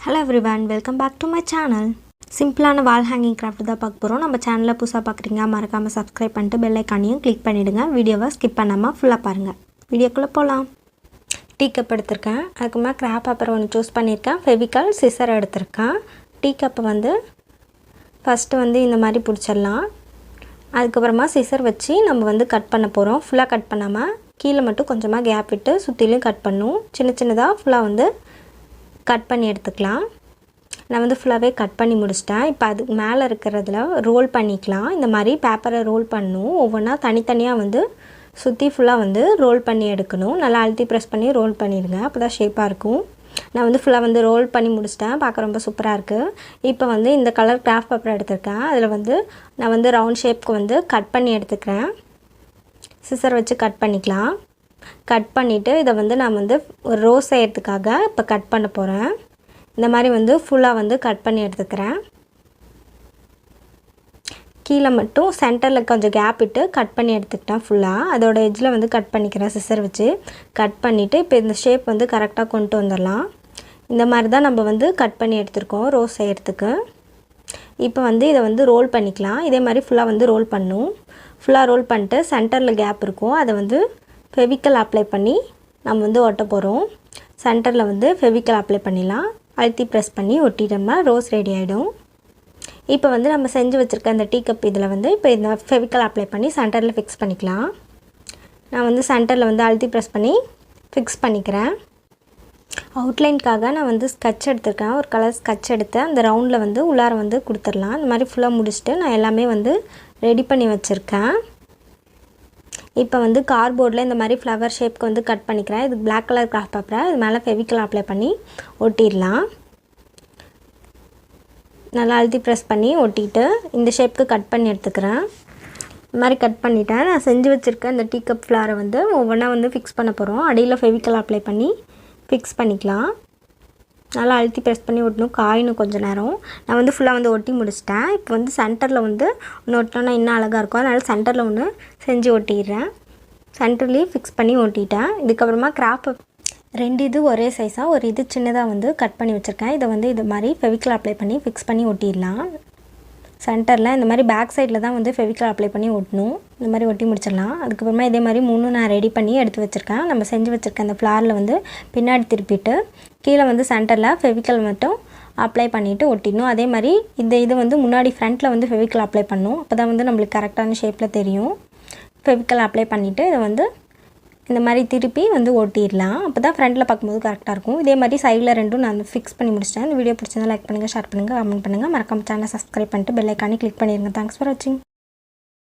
Hello everyone, welcome back to my channel. சிம்பிளான வால் hanging craft தான் பார்க்க போகிறோம். நம்ம சேனலில் புதுசாக பார்க்குறீங்க மறக்காமல் சப்ஸ்கிரைப் பண்ணிட்டு பெல் ஐக்கானையும் கிளிக் பண்ணிவிடுங்க. வீடியோவை ஸ்கிப் பண்ணாமல் ஃபுல்லாக பாருங்கள். வீடியோக்குள்ளே போகலாம். டீ கப் எடுத்திருக்கேன். அதுக்கு மேலே கிராஃப்ட் பேப்பர் ஒன்று சூஸ் பண்ணியிருக்கேன். ஃபெவிகால் சிசர் எடுத்திருக்கேன். டீ கப்பை வந்து ஃபஸ்ட்டு வந்து இந்த மாதிரி பிடிச்சிடலாம். அதுக்கப்புறமா சிசர் வச்சு நம்ம வந்து கட் பண்ண போகிறோம். ஃபுல்லாக கட் பண்ணாமல் கீழே மட்டும் கொஞ்சமாக கேப் விட்டு சுற்றிலையும் கட் பண்ணும். சின்ன சின்னதாக ஃபுல்லாக வந்து கட் பண்ணி எடுத்துக்கலாம். நான் வந்து ஃபுல்லாகவே கட் பண்ணி முடிச்சிட்டேன். இப்போ அதுக்கு மேலே இருக்கிறதுல ரோல் பண்ணிக்கலாம். இந்த மாதிரி பேப்பரை ரோல் பண்ணணும். ஒவ்வொன்றா தனித்தனியாக வந்து சுற்றி ஃபுல்லாக வந்து ரோல் பண்ணி எடுக்கணும். நல்லா அழுத்தி ப்ரெஸ் பண்ணி ரோல் பண்ணிடுங்க. அப்போ தான் ஷேப்பாக இருக்கும். நான் வந்து ஃபுல்லாக வந்து ரோல் பண்ணி முடிச்சிட்டேன். பார்க்க ரொம்ப சூப்பராக இருக்குது. இப்போ வந்து இந்த கலர் கிராஃப்ட் பேப்பர் எடுத்துருக்கேன். அதில் வந்து நான் வந்து ரவுண்ட் ஷேப்க்கு வந்து கட் பண்ணி எடுத்துக்கிறேன். சிசர் வச்சு கட் பண்ணிக்கலாம். கட் பண்ணிவிட்டு இதை வந்து நான் வந்து ஒரு ரோஸ் செய்யறதுக்காக இப்போ கட் பண்ண போகிறேன். இந்த மாதிரி வந்து ஃபுல்லாக வந்து கட் பண்ணி எடுத்துக்கிறேன். கீழே மட்டும் சென்டரில் கொஞ்சம் கேப் விட்டு கட் பண்ணி எடுத்துக்கிட்டேன். ஃபுல்லாக அதோட எட்ஜில் வந்து கட் பண்ணிக்கிறேன். சிசர் வச்சு கட் பண்ணிவிட்டு இப்போ இந்த ஷேப் வந்து கரெக்டாக கொண்டு வந்துடலாம். இந்த மாதிரி தான் நம்ம வந்து கட் பண்ணி எடுத்துருக்கோம் ரோஸ் செய்யறதுக்கு. இப்போ வந்து இதை வந்து ரோல் பண்ணிக்கலாம். இதே மாதிரி ஃபுல்லாக வந்து ரோல் பண்ணணும். ஃபுல்லாக ரோல் பண்ணிட்டு சென்டரில் கேப் இருக்கும். அதை வந்து ஃபெவிக்கல் அப்ளை பண்ணி நம்ம வந்து ஒட்ட போகிறோம். சென்டரில் வந்து ஃபெவிக்கல் அப்ளை பண்ணிடலாம். அழுத்தி ப்ரெஸ் பண்ணி ஒட்டிட்டோம்னா ரோஸ் ரெடி ஆகிடும். இப்போ வந்து நம்ம செஞ்சு வச்சுருக்க அந்த டீ கப் இதில் வந்து இப்போ இந்த ஃபெவிக்கல் அப்ளை பண்ணி சென்டரில் ஃபிக்ஸ் பண்ணிக்கலாம். நான் வந்து சென்டரில் வந்து அழுத்தி ப்ரெஸ் பண்ணி ஃபிக்ஸ் பண்ணிக்கிறேன். அவுட்லைனுக்காக நான் வந்து ஸ்கெட்ச் எடுத்துருக்கேன். ஒரு கலர் ஸ்கெட்ச் எடுத்து அந்த ரவுண்டில் வந்து உள்ளார வந்து கொடுத்துடலாம். இந்த மாதிரி ஃபுல்லாக முடிச்சுட்டு நான் எல்லாமே வந்து ரெடி பண்ணி வச்சுருக்கேன். இப்போ வந்து கார்ட்போர்டில் இந்த மாதிரி ஃப்ளவர் ஷேப்க்கு வந்து கட் பண்ணிக்கிறேன். இது பிளாக் கலர் கிராஃப்ட் பேப்பரை இது மேலே ஃபெவிக்கல் அப்ளை பண்ணி ஒட்டிடலாம். நல்லா அழுத்தி ப்ரெஸ் பண்ணி ஒட்டிட்டு இந்த ஷேப்க்கு கட் பண்ணி எடுத்துக்கிறேன். இந்த மாதிரி கட் பண்ணிவிட்டேன். நான் செஞ்சு வச்சுருக்கேன் இந்த டீ கப் ஃப்ளாரை வந்து ஒவ்வொன்றா வந்து ஃபிக்ஸ் பண்ண போகிறோம். அடியில் ஃபெவிக்கல் அப்ளை பண்ணி ஃபிக்ஸ் பண்ணிக்கலாம். நல்லா அழுத்தி ப்ரெஸ் பண்ணி ஒட்டணும். காயணும் கொஞ்சம் நேரம். நான் வந்து ஃபுல்லாக வந்து ஒட்டி முடிச்சிட்டேன். இப்போ வந்து சென்டரில் வந்து ஒன்று ஒட்டினா இன்னும் அழகாக இருக்கும். அதனால் சென்டரில் ஒன்று செஞ்சு ஒட்டிடுறேன். சென்டர்லேயே ஃபிக்ஸ் பண்ணி ஒட்டிட்டேன். இதுக்கப்புறமா கிராஃப்ட் 2 இது ஒரே சைஸாக ஒரு இது சின்னதாக வந்து கட் பண்ணி வச்சுருக்கேன். இதை வந்து இது மாதிரி ஃபெவிக்கல் அப்ளை பண்ணி ஃபிக்ஸ் பண்ணி ஒட்டிடலாம். சென்டரில் இந்த மாதிரி பேக் சைடில் தான் வந்து ஃபெவிக்கல் அப்ளை பண்ணி ஒட்டணும். இந்த மாதிரி ஒட்டி முடிச்சிடலாம். அதுக்கப்புறமா இதே மாதிரி 3 நான் ரெடி பண்ணி எடுத்து வச்சுருக்கேன். நம்ம செஞ்சு வச்சுருக்க அந்த ஃப்ளாரில் வந்து பின்னாடி திருப்பிட்டு கீழே வந்து சென்டரில் ஃபெவிக்கல் மட்டும் அப்ளை பண்ணிவிட்டு ஒட்டிடணும். அதே மாதிரி இது வந்து முன்னாடி ஃப்ரண்ட்டில் வந்து ஃபெவிக்கல் அப்ளை பண்ணணும். அப்போ தான் வந்து நம்மளுக்கு கரெக்டான ஷேப்பில் தெரியும். ஃபெவிக்கல் அப்ளை பண்ணிவிட்டு இதை வந்து இந்த மாதிரி திருப்பி வந்து ஒட்டிடலாம். அப்போ தான் ஃப்ரண்ட்டில் பார்க்கும்போது கரெக்டாக இருக்கும். இதே மாதிரி சைடில் 2 நான் ஃபிக்ஸ் பண்ணி முடிச்சிட்டேன். இந்த வீடியோ பிடிச்சிருந்தா லைக் பண்ணுங்கள், ஷேர் பண்ணுங்கள், கமெண்ட் பண்ணுங்கள். மறக்காம சேனலை சப்ஸ்கிரைப் பண்ணிட்டு பெல் ஐக்கானே கிளிக் பண்ணிடுங்க. தேங்க்ஸ் ஃபார் வாட்சிங்.